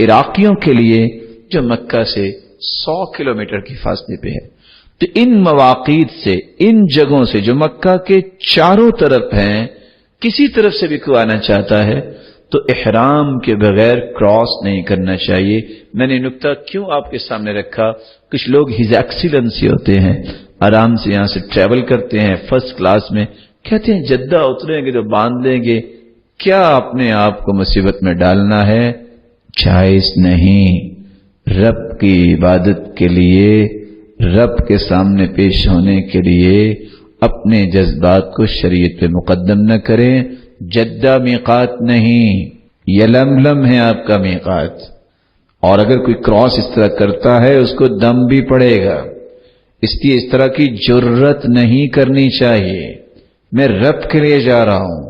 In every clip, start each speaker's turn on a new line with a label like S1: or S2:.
S1: عراقیوں کے لیے جو مکہ سے 100 کلومیٹر کی فاصلے پہ ہے. تو ان مواقیت سے، ان جگہوں سے جو مکہ کے چاروں طرف ہیں، کسی طرف سے بھی کوئی آنا چاہتا ہے تو احرام کے بغیر کراس نہیں کرنا چاہیے. میں نے نکتہ کیوں آپ کے سامنے رکھا؟ کچھ لوگ ہز ایکسیلنسی ہوتے ہیں، آرام سے یہاں سے ٹریول کرتے ہیں فرسٹ کلاس میں، کہتے ہیں جدہ اتریں گے تو باندھ لیں گے. کیا اپنے آپ کو مصیبت میں ڈالنا ہے؟ جائز نہیں. رب کی عبادت کے لیے، رب کے سامنے پیش ہونے کے لیے اپنے جذبات کو شریعت پہ مقدم نہ کریں. جدہ میقات نہیں، یلملم ہے آپ کا میقات. اور اگر کوئی کراس اس طرح کرتا ہے اس کو دم بھی پڑے گا. اس لیے اس طرح کی جرت نہیں کرنی چاہیے. میں رب کے لیے جا رہا ہوں،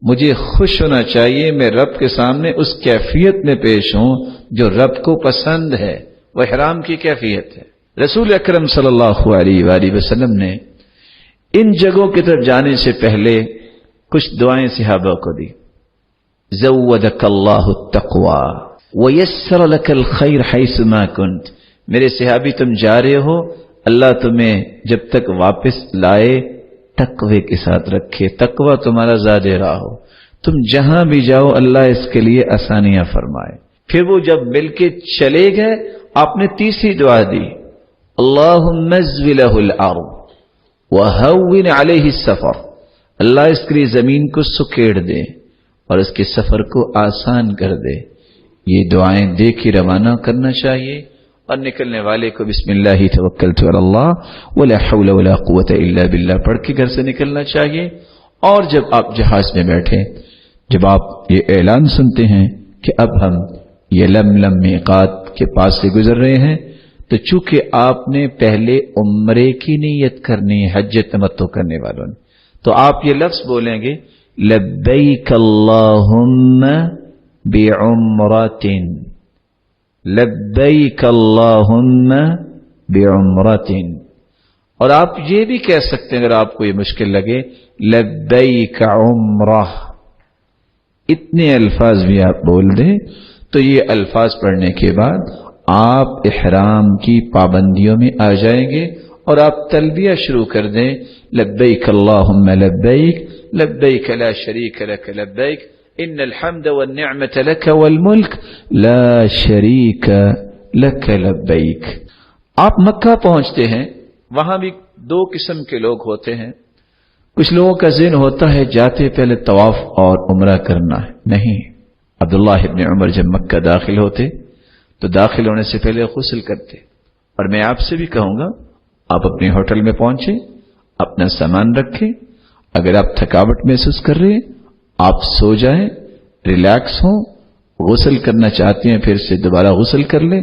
S1: مجھے خوش ہونا چاہیے، میں رب کے سامنے اس کیفیت میں پیش ہوں جو رب کو پسند ہے. وہ احرام کی کیفیت ہے. رسول اکرم صلی اللہ علیہ وآلہ وسلم نے ان جگہوں کی طرف جانے سے پہلے کچھ دعائیں صحابہ کو دی. زودک اللہ التقوی ویسر لک الخیر حیث ما کنت. میرے صحابی تم جا رہے ہو، اللہ تمہیں جب تک واپس لائے تقوی کے ساتھ رکھے، تقوی تمہارا زیادہ راہ ہو. تم جہاں بھی جاؤ اللہ اس کے لیے آسانیاں فرمائے. پھر وہ جب مل کے چلے گئے آپ نے تیسری دعا دی، اللہم ازوی لہ الارض وہون علیہ السفر. اللہ اس کے لیے زمین کو سکیڑ دے اور اس کے سفر کو آسان کر دے. یہ دعائیں دے کے روانہ کرنا چاہیے اور نکلنے والے کو بسم اللہ توکلت علی اللہ ولا حول ولا قوت الا باللہ پڑھ کے گھر سے نکلنا چاہیے. اور جب آپ جہاز میں بیٹھے، جب آپ یہ اعلان سنتے ہیں کہ اب ہم یہ لملم میقات کے پاس سے گزر رہے ہیں، تو چونکہ آپ نے پہلے عمرے کی نیت کرنی ہے، حج تمتع کرنے والوں نے، تو آپ یہ لفظ بولیں گے لبیک اللہم بعمرۃ، لبیک اللہم بعمرۃ. اور آپ یہ بھی کہہ سکتے ہیں اگر آپ کو یہ مشکل لگے لبیک عمرہ. اتنے الفاظ بھی آپ بول دیں تو یہ الفاظ پڑھنے کے بعد آپ احرام کی پابندیوں میں آ جائیں گے اور آپ تلبیہ شروع کر دیں لبیک اللہم لبیک لبیک لا شریک لک لبیک ان الحمد والنعمت لک والملک لا شریک لک لبیک. آپ مکہ پہنچتے ہیں، وہاں بھی دو قسم کے لوگ ہوتے ہیں. کچھ لوگوں کا ذہن ہوتا ہے جاتے پہلے طواف اور عمرہ کرنا ہے. نہیں، عبداللہ ابن عمر جب مکہ داخل ہوتے تو داخل ہونے سے پہلے غسل کرتے. اور میں آپ سے بھی کہوں گا آپ اپنے ہوٹل میں پہنچیں، اپنا سامان رکھیں. اگر آپ تھکاوٹ محسوس کر رہے ہیں آپ سو جائیں، ریلیکس ہوں. غسل کرنا چاہتے ہیں پھر سے دوبارہ غسل کر لیں.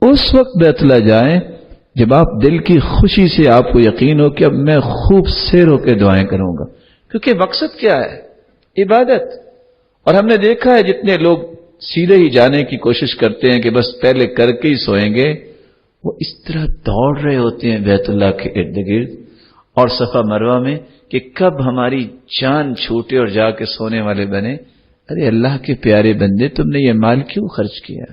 S1: اس وقت بیت اللہ جائیں جب آپ دل کی خوشی سے آپ کو یقین ہو کہ اب میں خوب سیر ہو کے دعائیں کروں گا. کیونکہ مقصد کیا ہے؟ عبادت. اور ہم نے دیکھا ہے جتنے لوگ سیدھے ہی جانے کی کوشش کرتے ہیں کہ بس پہلے کر کے ہی سوئیں گے، وہ اس طرح دوڑ رہے ہوتے ہیں بیت اللہ کے ارد گرد اور صفا مروہ میں کہ کب ہماری جان چھوٹے اور جا کے سونے والے بنے. ارے اللہ کے پیارے بندے، تم نے یہ مال کیوں خرچ کیا؟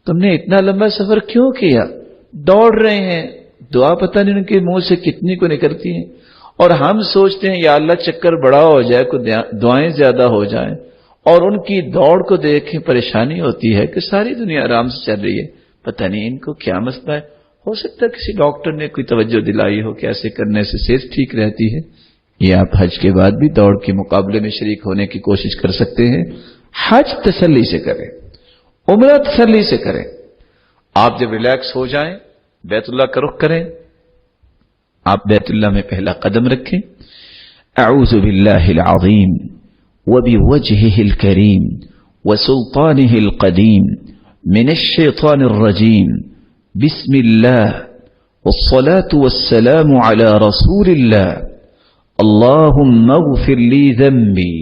S1: تم نے اتنا لمبا سفر کیوں کیا؟ دوڑ رہے ہیں، دعا پتہ نہیں ان کے منہ سے کتنی کو نکلتی ہیں. اور ہم سوچتے ہیں یا اللہ چکر بڑا ہو جائے، کوئی دعائیں زیادہ ہو جائیں. اور ان کی دوڑ کو دیکھ کے پریشانی ہوتی ہے کہ ساری دنیا آرام سے چل رہی ہے، پتہ نہیں ان کو کیا مسئلہ ہے. ہو سکتا ہے کسی ڈاکٹر نے کوئی توجہ دلائی ہو کہ ایسے کرنے سے صحت ٹھیک رہتی ہے. یہ آپ حج کے بعد بھی دوڑ کے مقابلے میں شریک ہونے کی کوشش کر سکتے ہیں. حج تسلی سے کریں، عمرہ تسلی سے کریں. آپ جب ریلیکس ہو جائیں بیت اللہ کا رخ کریں. آپ بیت اللہ میں پہلا قدم رکھیں. اعوذ باللہ العظیم وبوجهه الكريم وسلطانه القديم من الشيطان الرجيم بسم الله والصلاة والسلام على رسول الله اللهم اغفر لي ذنبي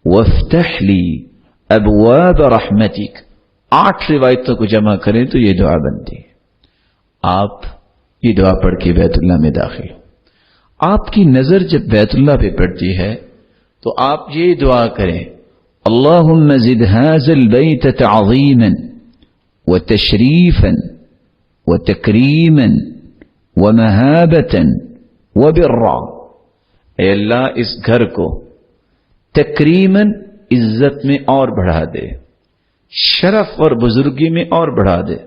S1: وافتح لي ابواب رحمتك. 8 روایتوں کو جمع کریں تو یہ دعا بنتی ہے. آپ یہ دعا پڑھ کے بیت اللہ میں داخل. آپ کی نظر جب بیت اللہ پہ پڑتی ہے تو آپ یہ دعا کریں اللهم زد هذا البيت تعظيما وتشريفا وتكريما ومهابة وبرا. اے اللہ اس گھر کو تکریمن عزت میں اور بڑھا دے، شرف اور بزرگی میں اور بڑھا دے،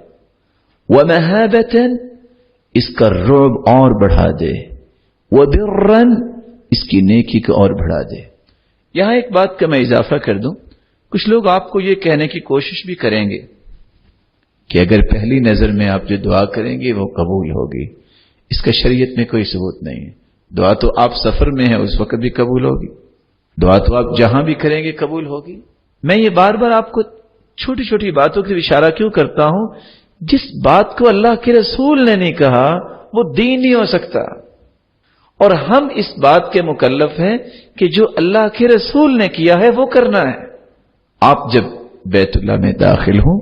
S1: ومہابتن اس کا رعب اور بڑھا دے، وبرن اس کی نیکی کو اور بڑھا دے. یہاں ایک بات کا میں اضافہ کر دوں، کچھ لوگ آپ کو یہ کہنے کی کوشش بھی کریں گے کہ اگر پہلی نظر میں آپ جو دعا کریں گے وہ قبول ہوگی. اس کا شریعت میں کوئی ثبوت نہیں ہے. دعا تو آپ سفر میں ہیں اس وقت بھی قبول ہوگی، دعا تو آپ جہاں بھی کریں گے قبول ہوگی. میں یہ بار بار آپ کو چھوٹی چھوٹی باتوں کی اشارہ کیوں کرتا ہوں؟ جس بات کو اللہ کے رسول نے نہیں کہا وہ دین نہیں ہو سکتا، اور ہم اس بات کے مکلف ہیں کہ جو اللہ کے رسول نے کیا ہے وہ کرنا ہے. آپ جب بیت اللہ میں داخل ہوں،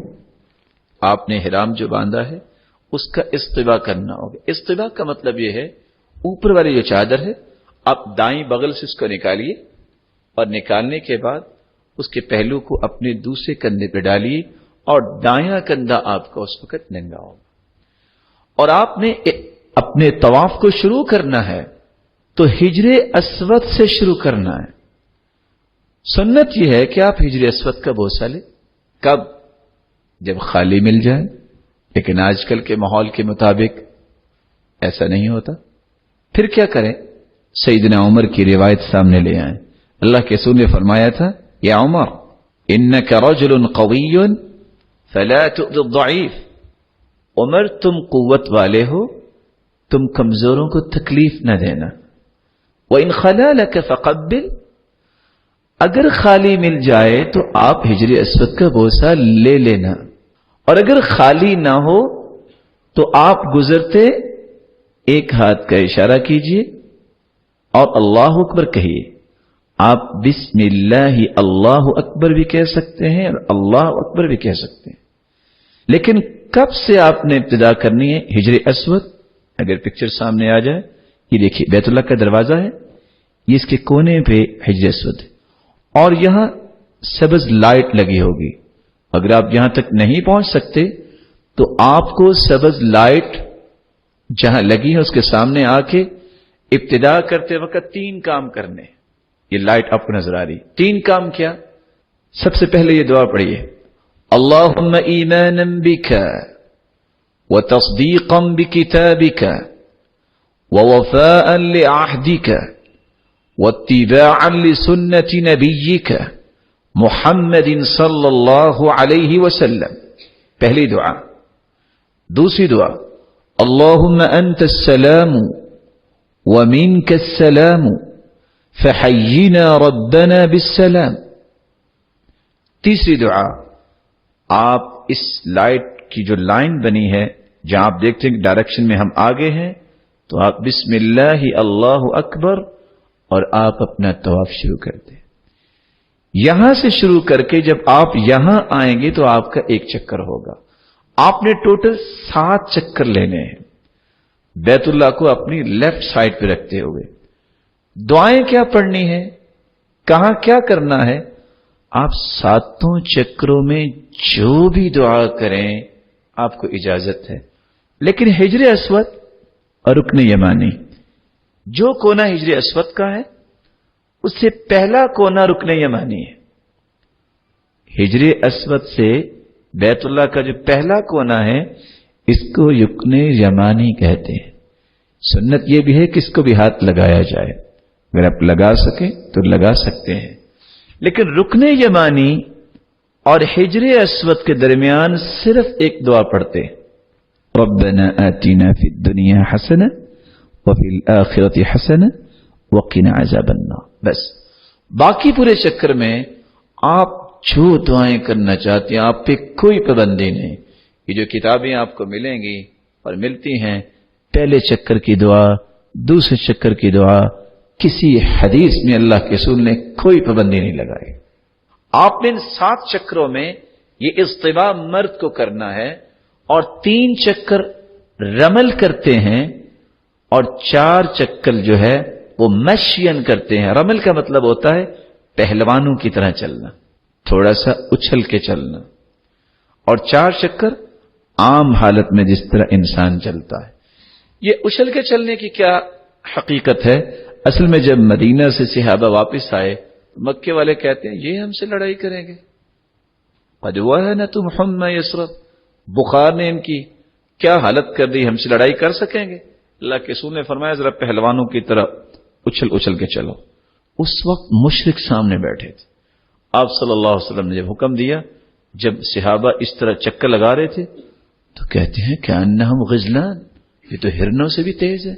S1: آپ نے احرام جو باندھا ہے اس کا استباء کرنا ہوگا. استباء کا مطلب یہ ہے اوپر والی جو چادر ہے آپ دائیں بغل سے اس کو نکالیے، اور نکالنے کے بعد اس کے پہلو کو اپنے دوسرے کندھے پہ ڈالیے، اور دایاں کندھا آپ کا اس وقت ننگا ہوگا. اور آپ نے اپنے طواف کو شروع کرنا ہے تو ہجر اسود سے شروع کرنا ہے. سنت یہ ہے کہ آپ ہجر اسود کا بوسہ لیں. کب؟ جب خالی مل جائے. لیکن آج کل کے ماحول کے مطابق ایسا نہیں ہوتا. پھر کیا کریں؟ سیدنا عمر کی روایت سامنے لے آئیں. اللہ کے رسول نے فرمایا تھا، یا عمر انک رجل قوی فلا تؤذ الضعیف. عمر تم قوت والے ہو، تم کمزوروں کو تکلیف نہ دینا. وَإِنْ خَلَا لَكَ فَقَبِّلْ. اگر خالی مل جائے تو آپ ہجر اسود کا بوسہ لے لینا، اور اگر خالی نہ ہو تو آپ گزرتے ایک ہاتھ کا اشارہ کیجئے اور اللہ اکبر کہیے. آپ بسم اللہ اللہ اکبر بھی کہہ سکتے ہیں اور اللہ اکبر بھی کہہ سکتے ہیں. لیکن کب سے آپ نے ابتدا کرنی ہے؟ ہجر اسود. اگر پکچر سامنے آ جائے، یہ دیکھیے بیت اللہ کا دروازہ ہے، یہ اس کے کونے پہ ہجر اسود ہے، اور یہاں سبز لائٹ لگی ہوگی. اگر آپ یہاں تک نہیں پہنچ سکتے تو آپ کو سبز لائٹ جہاں لگی ہے اس کے سامنے آ کے ابتدا کرتے وقت 3 کام کرنے. یہ لائٹ آپ کو نظر آ رہی. 3 کام کیا؟ سب سے پہلے یہ دعا پڑھیے، اللہم ایمانا بک وتصدیقا بکتابک ووفاء لعہدک واتباعا لسنت نبیک محمد صلی اللہ علیہ وسلم. پہلی دعا. دوسری دعا، اللہم انت السلام ومنک السلام فحینا ربنا بالسلام. تیسری دعا، آپ اس لائٹ کی جو لائن بنی ہے جہاں آپ دیکھتے ہیں کہ ڈائریکشن میں ہم آگے ہیں، تو آپ بسم اللہ اللہ اکبر اور آپ اپنا طواف شروع کرتے. یہاں سے شروع کر کے جب آپ یہاں آئیں گے تو آپ کا 1 چکر ہوگا. آپ نے ٹوٹل 7 چکر لینے ہیں بیت اللہ کو اپنی لیفٹ سائڈ پہ رکھتے ہوئے. دعائیں کیا پڑھنی ہے، کہاں کیا کرنا ہے؟ آپ 7 چکروں میں جو بھی دعا کریں آپ کو اجازت ہے. لیکن ہجر اسود اور رکن یمانی، جو کونا ہجر اسود کا ہے اس سے پہلا کونا رکن یمانی ہے. ہجر اسود سے بیت اللہ کا جو پہلا کونا ہے اس کو رکن یمانی کہتے ہیں. سنت یہ بھی ہے کہ اس کو بھی ہاتھ لگایا جائے. اگر آپ لگا سکیں تو لگا سکتے ہیں. لیکن رکن یمانی اور ہجر اسود کے درمیان صرف ایک دعا پڑھتے، ربنا آتنا فی الدنیا حسنہ وفی الآخرۃ حسنہ وقنا عذاب النار. بس باقی پورے چکر میں آپ جو دعائیں کرنا چاہتے ہیں آپ پہ کوئی پابندی نہیں. یہ جو کتابیں آپ کو ملیں گی اور ملتی ہیں، پہلے چکر کی دعا، دوسرے چکر کی دعا، کسی حدیث میں اللہ کے رسول نے کوئی پابندی نہیں لگائی. آپ نے ان 7 چکروں میں یہ اجتماع مرد کو کرنا ہے، اور 3 چکر رمل کرتے ہیں، اور 4 چکر جو ہے وہ مشین کرتے ہیں. رمل کا مطلب ہوتا ہے پہلوانوں کی طرح چلنا. تھوڑا سا اچھل کے چلنا، اور 4 چکر عام حالت میں جس طرح انسان چلتا ہے۔ یہ اچھل کے چلنے کی کیا حقیقت ہے؟ اصل میں جب مدینہ سے صحابہ واپس آئے، مکے والے کہتے ہیں یہ ہم سے لڑائی کریں گے، قد وهنتم حمى یثرب، بخار نے ان کی کیا حالت کر دی، ہم سے لڑائی کر سکیں گے؟ اللہ کے رسول نے فرمایا ذرا پہلوانوں کی طرح اچھل اچھل کے چلو۔ اس وقت مشرک سامنے بیٹھے تھے، آپ صلی اللہ علیہ وسلم نے جب حکم دیا، جب صحابہ اس طرح چکر لگا رہے تھے تو کہتے ہیں کہ انہم غزلان، یہ تو ہرنوں سے بھی تیز ہے۔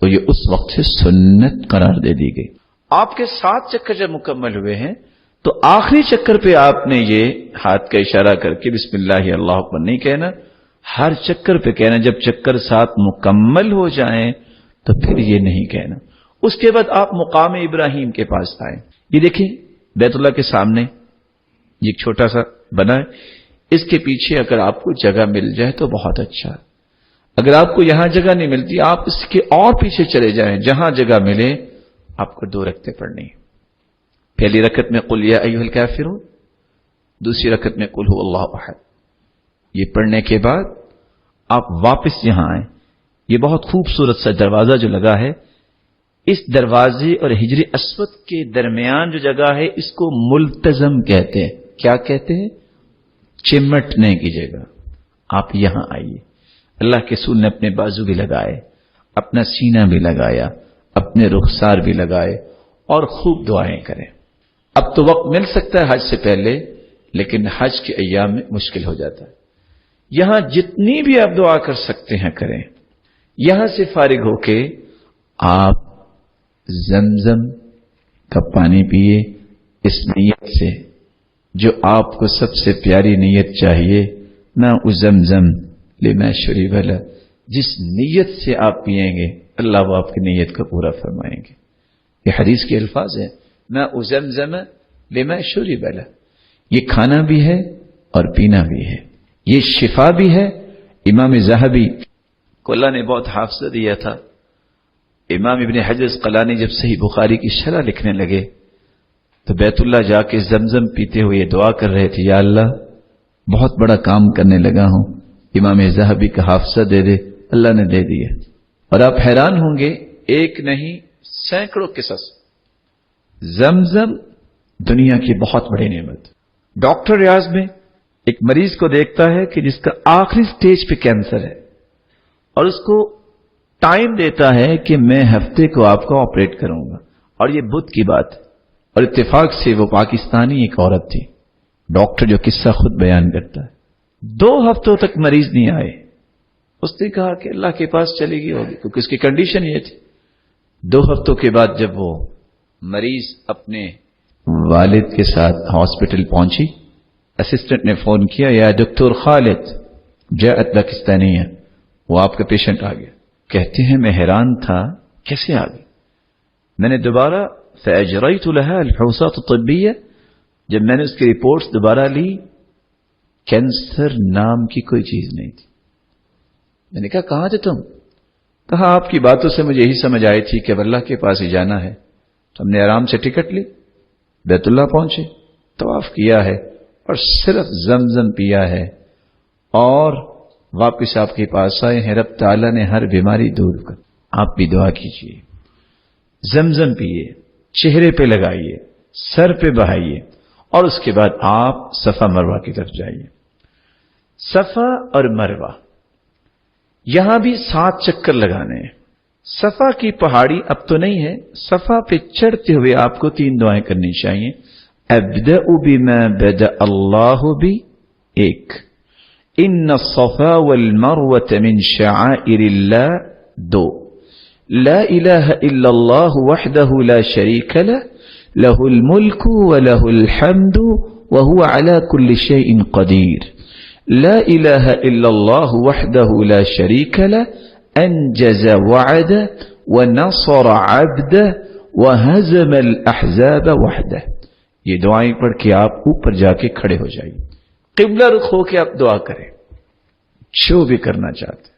S1: تو یہ اس وقت سے سنت قرار دے دی گئی۔ آپ کے 7 چکر جب مکمل ہوئے ہیں تو آخری چکر پہ آپ نے یہ ہاتھ کا اشارہ کر کے بسم اللہ اللہ اکبر نہیں کہنا، ہر چکر پہ کہنا۔ جب چکر 7 مکمل ہو جائیں تو پھر یہ نہیں کہنا۔ اس کے بعد آپ مقام ابراہیم کے پاس آئیں۔ یہ دیکھیں بیت اللہ کے سامنے یہ ایک چھوٹا سا بنا ہے، اس کے پیچھے اگر آپ کو جگہ مل جائے تو بہت اچھا۔ اگر آپ کو یہاں جگہ نہیں ملتی، آپ اس کے اور پیچھے چلے جائیں، جہاں جگہ ملے آپ کو 2 رکعتیں پڑھنی ہیں۔ پہلی رکعت میں قل یا ایھا الکافرون، دوسری رکعت میں قل ھو اللہ احد۔ یہ پڑھنے کے بعد آپ واپس یہاں آئیں۔ یہ بہت خوبصورت سا دروازہ جو لگا ہے، اس دروازے اور حجر اسود کے درمیان جو جگہ ہے اس کو ملتزم کہتے ہیں۔ کیا کہتے ہیں؟ چمٹنے کی جگہ۔ آپ یہاں آئیے۔ اللہ کے رسول نے اپنے بازو بھی لگائے، اپنا سینہ بھی لگایا، اپنے رخسار بھی لگائے، اور خوب دعائیں کریں۔ اب تو وقت مل سکتا ہے حج سے پہلے، لیکن حج کے ایام میں مشکل ہو جاتا ہے۔ یہاں جتنی بھی آپ دعا کر سکتے ہیں کریں۔ یہاں سے فارغ ہو کے آپ زمزم کا پانی پیئے، اس نیت سے جو آپ کو سب سے پیاری نیت چاہیے، نہ زمزم لما شرب له، جس نیت سے آپ پیئیں گے اللہ وہ آپ کی نیت کو پورا فرمائیں گے۔ یہ حدیث کے الفاظ ہیں، نہ زمزم لما شرب له، یہ کھانا بھی ہے اور پینا بھی ہے، یہ شفا بھی ہے۔ امام ذہبی کو اللہ نے بہت حافظہ دیا تھا۔ امام ابن حجر اسقلانی جب صحیح بخاری کی شرح لکھنے لگے تو بیت اللہ جا کے زمزم پیتے ہوئے دعا کر رہے تھے، یا اللہ بہت بڑا کام کرنے لگا ہوں، امام ذہبی کا حافظہ دے دے۔ اللہ نے دے دیا، اور آپ حیران ہوں گے، ایک نہیں سینکڑوں قصص۔ زمزم دنیا کی بہت بڑی نعمت۔ ڈاکٹر ریاض میں ایک مریض کو دیکھتا ہے کہ جس کا آخری سٹیج پہ کینسر ہے، اور اس کو ٹائم دیتا ہے کہ میں ہفتے کو آپ کو آپریٹ کروں گا، اور یہ بدھ کی بات ہے، اور اتفاق سے وہ پاکستانی ایک عورت تھی۔ ڈاکٹر جو قصہ خود بیان کرتا ہے، 2 ہفتوں تک مریض نہیں آئے۔ اس نے کہا کہ اللہ کے پاس چلی گئی ہوگی، کیونکہ اس کی کنڈیشن یہ تھی۔ 2 ہفتوں کے بعد جب وہ مریض اپنے والد کے ساتھ ہاسپٹل پہنچی، اسسٹنٹ نے فون کیا، یا دکتور خالد جاءت پاکستانیہ، وہ آپ کا پیشنٹ آ گیا۔ کہتے ہیں میں حیران تھا کیسے آ گئی۔ میں نے دوبارہ فاجريت لها الفحوصات الطبية، جب میں نے اس کی رپورٹس دوبارہ لی، کینسر نام کی کوئی چیز نہیں تھی۔ میں نے کہا کہاں تھے تم؟ کہا آپ کی باتوں سے مجھے یہی سمجھ آئی تھی کہ اب اللہ کے پاس ہی جانا ہے، تو ہم نے آرام سے ٹکٹ لی، بیت اللہ پہنچے، طواف کیا ہے، اور صرف زمزم پیا ہے، اور واپس آپ کے پاس آئے ہیں۔ رب تعالیٰ نے ہر بیماری دور کر۔ آپ بھی دعا کیجیے، زمزم پیئے، چہرے پہ لگائیے، سر پہ بہائیے، اور اس کے بعد آپ صفا مروہ کی طرف جائیے۔ صفا اور مروہ یہاں بھی 7 چکر لگانے ہیں۔ صفا کی پہاڑی اب تو نہیں ہے، صفا پہ چڑھتے ہوئے آپ کو 3 دعائیں کرنی چاہیے۔ ابدأ بما بدأ اللہ بی، 1، ان الصفا والمروة من شعائر اللہ، 2، لا الہ الا اللہ وحدہ لا شریک لہ، لہ الملک ولہ الحمد وہو علی کل شیء قدیر، لا الہ الا اللہ وحدہ لا شریک لہ، انجز وعدہ ونصر عبدہ وہزم الاحزاب وحدہ۔ یہ دعائیں پڑھ کے آپ اوپر جا کے کھڑے ہو جائیے، قبلہ رخ ہو کے آپ دعا کریں جو بھی کرنا چاہتے ہیں،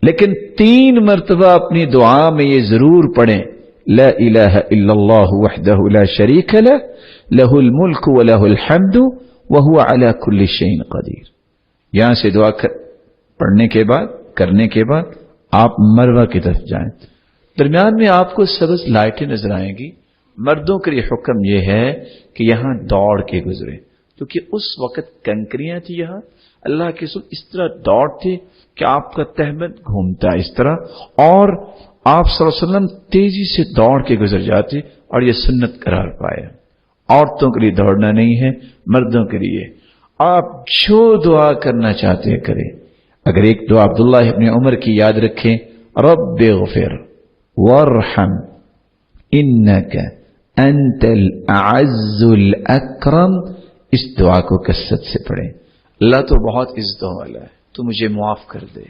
S1: لیکن 3 مرتبہ اپنی دعا میں یہ ضرور پڑھیں لا الہ الا اللہ وحدہ لا شریک لہ لہ الملک ولہ الحمد وہو علی کل شیء قدیر. یہاں سے دعا پڑھنے کے بعد کرنے کے بعد آپ مروہ کی طرف جائیں. درمیان میں آپ کو سبز لائٹیں نظر آئیں گی. مردوں کے لیے حکم یہ ہے کہ یہاں دوڑ کے گزرے، کیونکہ اس وقت کنکریاں تھی. یہاں اللہ کے رسول اس طرح دوڑتے کہ آپ کا تہمت گھومتا اس طرح، اور آپ صلی اللہ علیہ وسلم تیزی سے دوڑ کے گزر جاتے، اور یہ سنت قرار پایا. عورتوں کے لیے دوڑنا نہیں ہے، مردوں کے لیے. آپ جو دعا کرنا چاہتے ہیں کریں. اگر ایک دعا عبداللہ ابن عمر کی یاد رکھیں، رب اغفر وارحم انک انت الاعز الاکرم، اس دعا کو کثرت سے پڑھیں. اللہ تو بہت عزتوں والا ہے، تو مجھے معاف کر دے.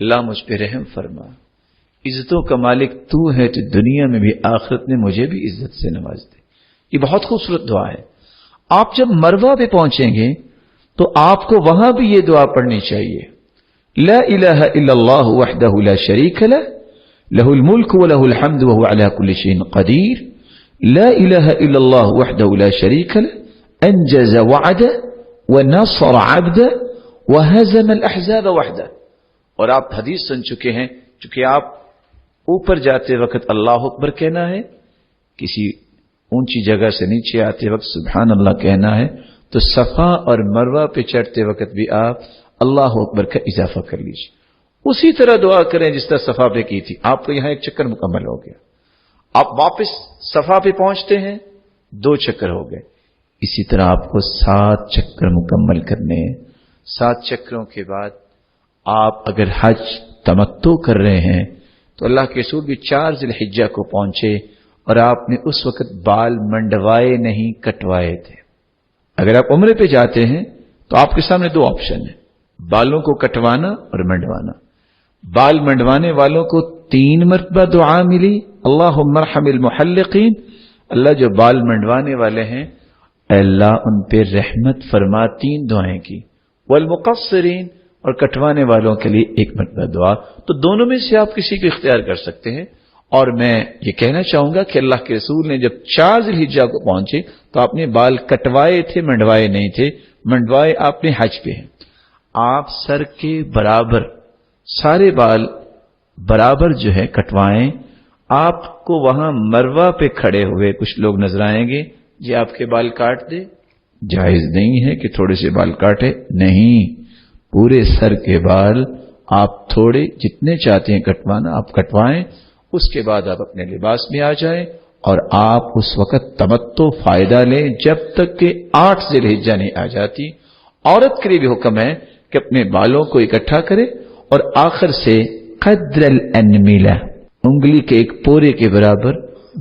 S1: اللہ مجھ پہ رحم فرما. عزتوں کا مالک تو ہے، تو دنیا میں بھی آخرت میں مجھے بھی عزت سے نواز دے. یہ بہت خوبصورت دعا ہے. آپ جب مروہ پہ پہنچیں گے تو آپ کو وہاں بھی یہ دعا پڑھنی چاہیے. لا الہ الا اللہ وحدہ لا شریک لہ لہ الملک ولہ الحمد وہو علی کل شیء قدیر. لا الہ الا اللہ وحدہ لا شریک لہ انجز وعدہ ونصر عبدہ وہزم الاحزاب وحدہ. اور آپ حدیث سن چکے ہیں، چونکہ آپ اوپر جاتے وقت اللہ اکبر کہنا ہے، کسی اونچی جگہ سے نیچے آتے وقت سبحان اللہ کہنا ہے، تو صفا اور مروہ پہ چڑھتے وقت بھی آپ اللہ اکبر کا اضافہ کر لیجیے. اسی طرح دعا کریں جس طرح صفا پہ کی تھی. آپ کو یہاں ایک چکر مکمل ہو گیا، آپ واپس صفا پہ پہنچتے ہیں، 2 چکر ہو گئے. اسی طرح آپ کو 7 چکر مکمل کرنے ہیں. 7 چکروں کے بعد آپ اگر حج تمتع کر رہے ہیں تو اللہ کے رسول بھی 4 ذی الحجہ کو پہنچے، اور آپ نے اس وقت بال منڈوائے نہیں، کٹوائے تھے. اگر آپ عمرے پہ جاتے ہیں تو آپ کے سامنے 2 آپشن ہیں، بالوں کو کٹوانا اور منڈوانا. بال منڈوانے والوں کو 3 مرتبہ دعا ملی، اللہم ارحم المحلقین، اللہ جو بال منڈوانے والے ہیں اللہ ان پہ رحمت فرما. 3 دعائیں کی. والمقصرین، اور کٹوانے والوں کے لیے 1 مرتبہ دعا. تو دونوں میں سے آپ کسی کو اختیار کر سکتے ہیں. اور میں یہ کہنا چاہوں گا کہ اللہ کے رسول نے جب 4 ذی الحجہ کو پہنچے تو آپ نے بال کٹوائے تھے، منڈوائے نہیں تھے. منڈوائے آپ نے حج پہ ہیں. آپ سر کے برابر سارے بال برابر جو ہے کٹوائیں. آپ کو وہاں مروہ پہ کھڑے ہوئے کچھ لوگ نظر آئیں گے، جی آپ کے بال کاٹ دے. جائز نہیں ہے کہ تھوڑے سے بال کاٹے، نہیں، پورے سر کے بال آپ تھوڑے جتنے چاہتے ہیں کٹوانا آپ کٹوائیں. اس کے بعد آپ اپنے لباس میں آ جائیں، اور آپ اس وقت تمتع فائدہ لیں جب تک کہ 8 ذی الحجہ نہیں آ جاتی. عورت کے لیے بھی حکم ہے کہ اپنے بالوں کو اکٹھا کرے، اور آخر سے قدر الانملہ، انگلی کے 1 پورے کے برابر،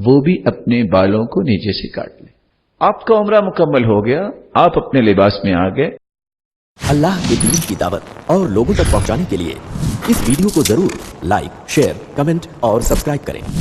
S1: وہ بھی اپنے بالوں کو نیچے سے کاٹ لیں. آپ کا عمرہ مکمل ہو گیا، آپ اپنے لباس میں آ گئے.
S2: اللہ کے دین کی دعوت اور لوگوں تک پہنچانے کے لیے اس ویڈیو کو ضرور لائک، شیئر، کمنٹ اور سبسکرائب کریں.